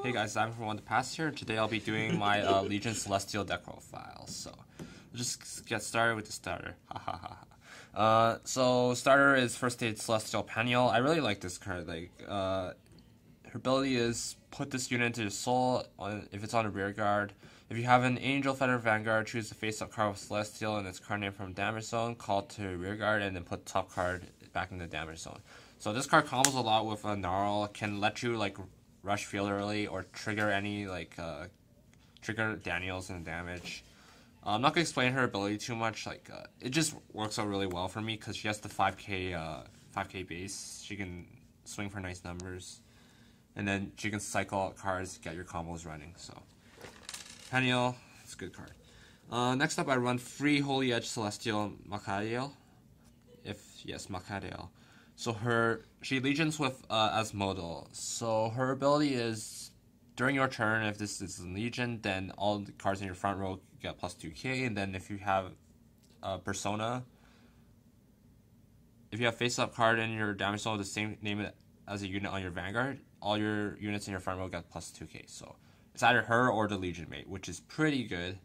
Hey guys, I'm from One to Pass here. Today I'll be doing my Legion Celestial deck profile. So, let's just get started with the starter. So starter is First Stage Celestial Peniel. I really like this card. Her ability is put this unit into your soul if it's on a rear guard. If you have an Angel Feather Vanguard, choose the face-up card with Celestial and its card name from damage zone, call it to rear guard, and then put top card back in the damage zone. So this card combos a lot with a Gnarl, can let you rush field early or trigger any trigger Daniels and damage. I'm not gonna explain her ability too much. It just works out really well for me because she has the 5k base. She can swing for nice numbers, and then she can cycle out cards, get your combos running. So Peniel, it's a good card. Next up, I run free Holy Edge Celestial Makariel. Makariel. So she legions with Asmodal. So her ability is during your turn, if this is in Legion, then all the cards in your front row get plus 2k, and then if you have Persona, if you have face-up card in your damage zone with the same name as a unit on your Vanguard, all your units in your front row get plus 2k. So it's either her or the Legion mate, which is pretty good.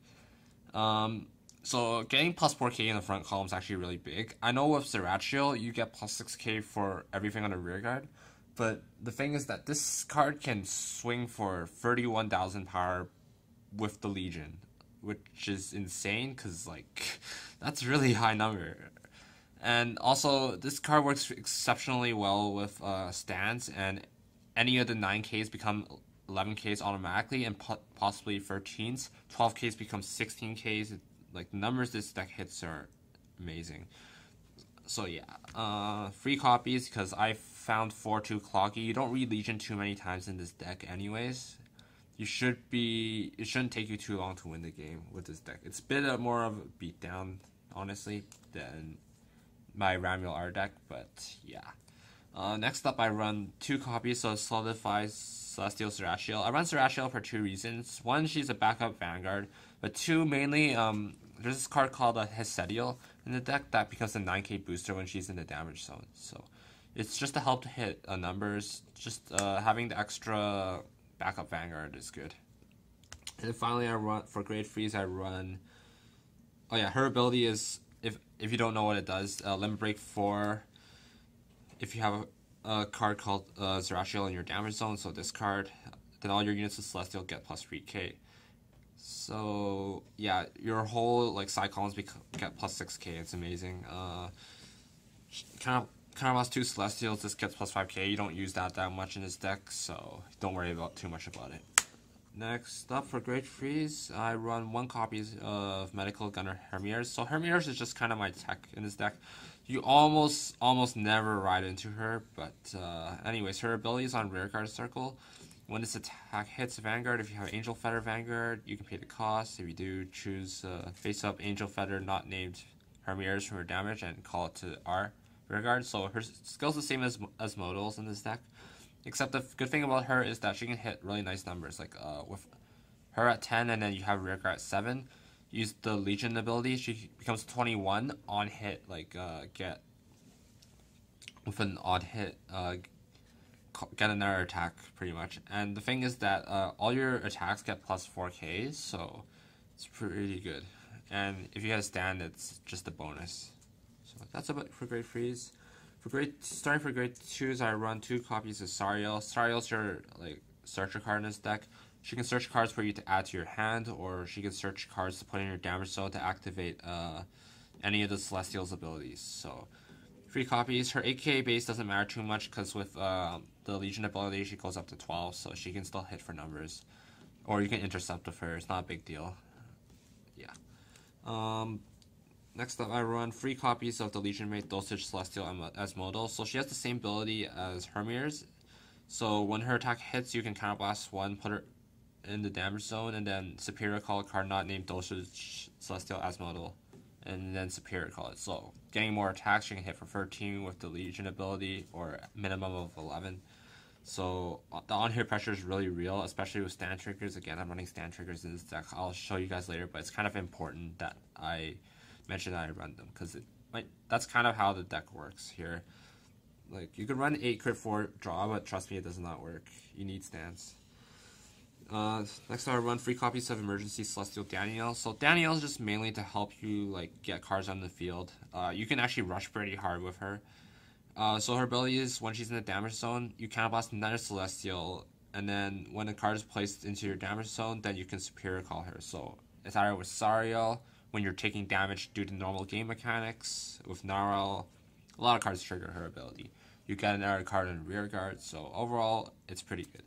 So getting plus 4k in the front column is actually really big. I know with Zerachiel, you get plus 6k for everything on the rear guard, but the thing is that this card can swing for 31,000 power with the Legion, which is insane because that's a really high number. And also, this card works exceptionally well with stands, and any of the 9ks become 11ks automatically, and possibly 13s. 12ks become 16ks. The numbers this deck hits are amazing. So yeah, free copies because I found 4-2 Cloggy. You don't read Legion too many times in this deck anyways. It shouldn't take you too long to win the game with this deck. It's a bit more of a beatdown, honestly, than my Ramuel R deck, but yeah. Next up, I run 2 copies of Solidifies Celestial Zerachiel. I run Zerachiel for 2 reasons. One, she's a backup Vanguard, but 2, mainly, there's this card called Hesedial in the deck that becomes a 9k booster when she's in the damage zone. So it's just to help to hit numbers. Just having the extra backup Vanguard is good. And then finally, I run for Great Freeze. I run. Oh yeah, her ability is if you don't know what it does, Limit Break 4. If you have a card called Zerachiel in your damage zone, so this card, then all your units with Celestial get plus 3k. So yeah, your whole side columns get plus 6k. It's amazing. Kind of lost 2 Celestials. This gets plus 5k. You don't use that much in this deck, so don't worry too much about it. Next up for Great Freeze, I run 1 copy of Medical Gunner Hermiers. So Hermiers is just kind of my tech in this deck. You almost never ride into her, but anyways, her ability is on rear guard circle. When this attack hits Vanguard, if you have Angel Feather Vanguard, you can pay the cost. If you do, choose face-up Angel Feather not named Hermiers from her damage and call it to R rear guard. So her skill's the same as Modals in this deck. Except the good thing about her is that she can hit really nice numbers. With her at 10 and then you have rear guard at 7. Use the Legion ability, she becomes 21 on hit. Get with an odd hit, get another attack pretty much. And the thing is that all your attacks get plus 4k, so it's pretty good. And if you have a stand, it's just a bonus. So that's about for Great Freeze. Starting for Great 2s, I run 2 copies of Sariel. Sariel's your searcher card in this deck. She can search cards for you to add to your hand, or she can search cards to put in your damage zone to activate any of the Celestial's abilities. So 3 copies. Her 8k base doesn't matter too much because with the Legion ability, she goes up to 12, so she can still hit for numbers. Or you can intercept with her. It's not a big deal. Yeah. Next up, I run 3 copies of the Legion Mate Dosage Celestial Asmodal. So she has the same ability as Hermiers. So when her attack hits, you can counterblast 1, put her in the damage zone, and then Superior call a card not named Dosage Celestial Asmodal, and then Superior call it. So getting more attacks, she can hit for 13 with the Legion ability, or minimum of 11. So the on-hit pressure is really real, especially with stand triggers. Again, I'm running stand triggers in this deck. I'll show you guys later, but it's kind of important that I mention that I run them because that's kind of how the deck works here. You can run 8 crit 4 draw, but trust me, it does not work. You need stands. Next I run 3 copies of Emergency Celestial Danielle. So Danielle is just mainly to help you like get cards on the field. You can actually rush pretty hard with her. So her ability is when she's in the damage zone, you counterblast another Celestial, and then when a card is placed into your damage zone, then you can Superior Call her. So it's either with Sariel, when you're taking damage due to normal game mechanics, with Narl, a lot of cards trigger her ability. You get another card in rear guard, so overall, it's pretty good.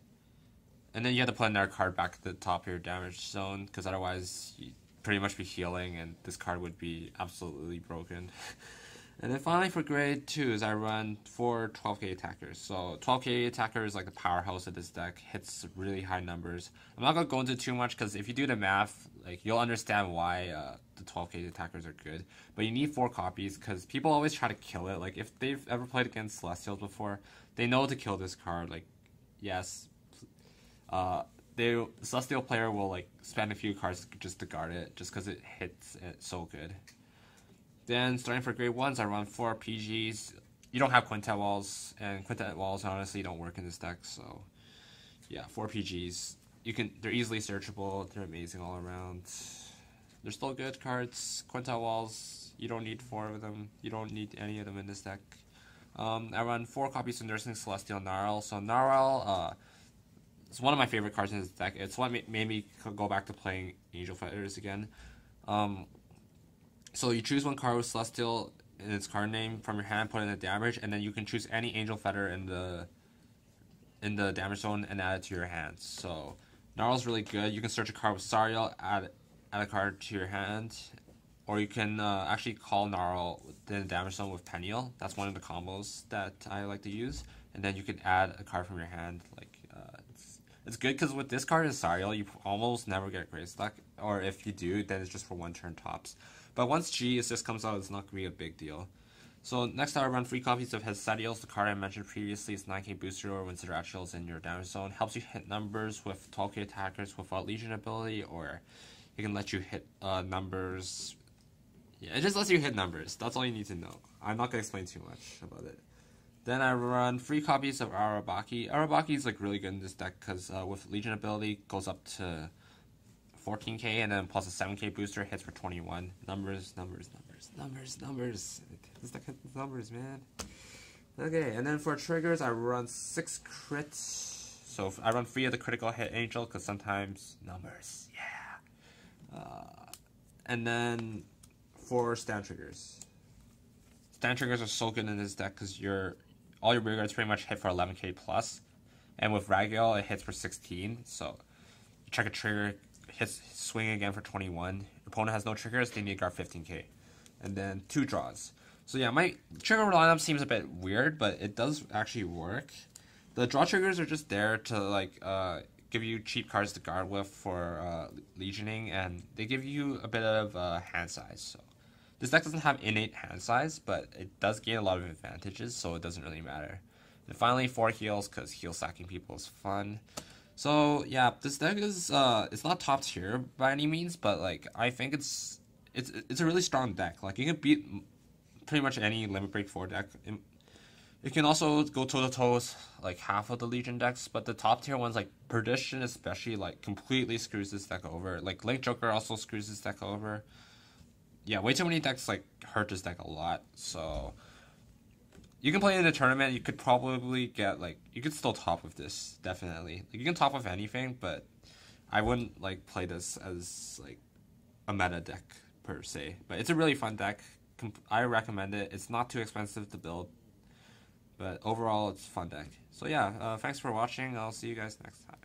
And then you have to put another card back at the top of your damage zone, because otherwise you'd pretty much be healing, and this card would be absolutely broken. And then finally for grade 2 is I run 4 12k attackers. So 12k attacker is like the powerhouse of this deck, hits really high numbers. I'm not going to go into too much because if you do the math, like you'll understand why the 12k attackers are good. But you need 4 copies because people always try to kill it. Like if they've ever played against Celestials before, they know to kill this card. Like yes, Celestial player will like spend a few cards just to guard it, just because it hits it so good. Then starting for grade 1s, I run 4 PGs. You don't have Quintet Walls, and Quintet Walls honestly don't work in this deck, so yeah, 4 PGs. They're easily searchable, they're amazing all around. They're still good cards. Quintet Walls, you don't need 4 of them. You don't need any of them in this deck. I run 4 copies of Nursing Celestial Narl. So Narl, it's one of my favorite cards in this deck. It's what made me go back to playing Angel Fetters again. So you choose one card with Celestial in its card name from your hand, put in the damage, and then you can choose any Angel Fetter in the damage zone and add it to your hand. So Narl's really good. You can search a card with Sariel, add a card to your hand, or you can actually call Narl in the damage zone with Peniel. That's one of the combos that I like to use. And then you can add a card from your hand. Like it's good because with this card as Sariel, you almost never get Grey Stuck, or if you do, then it's just for 1 turn tops. But once G Assist comes out, it's not going to be a big deal. So next I run 3 copies of Hesadios. The card I mentioned previously is 9k booster, or when Zerachiel is in your damage zone. Helps you hit numbers with 12k attackers without Legion ability, or it can let you hit numbers. Yeah, it just lets you hit numbers. That's all you need to know. I'm not going to explain too much about it. Then I run 3 copies of Arabaki. Arabaki is like really good in this deck because with Legion ability goes up to 14k, and then plus a 7k booster hits for 21. Numbers. This deck hits numbers, man. Okay, and then for triggers, I run 6 crits. So I run 3 of the critical hit angel because sometimes numbers, yeah. And then 4 stand triggers. Stand triggers are so good in this deck because all your rear guards pretty much hit for 11k plus, and with Ragiel it hits for 16. So you check a trigger, hits swing again for 21. Your opponent has no triggers, they need to guard 15k, and then 2 draws. So yeah, my trigger lineup seems a bit weird, but it does actually work. The draw triggers are just there to like give you cheap cards to guard with for legioning, and they give you a bit of hand size. So this deck doesn't have innate hand size, but it does gain a lot of advantages, so it doesn't really matter. And finally, 4 heals, because heal stacking people is fun. So yeah, this deck is it's not top tier by any means, but like I think it's a really strong deck. Like you can beat pretty much any Limit Break 4 deck. It can also go toe to toe with like half of the Legion decks, but the top tier ones like Perdition especially like completely screws this deck over. Like Link Joker also screws this deck over. Yeah, way too many decks like hurt this deck a lot. So you can play in a tournament. You could probably get like you could still top with this definitely. Like you can top with anything, but I wouldn't like play this as like a meta deck per se. But it's a really fun deck. I recommend it. It's not too expensive to build, but overall it's a fun deck. So yeah, thanks for watching. I'll see you guys next time.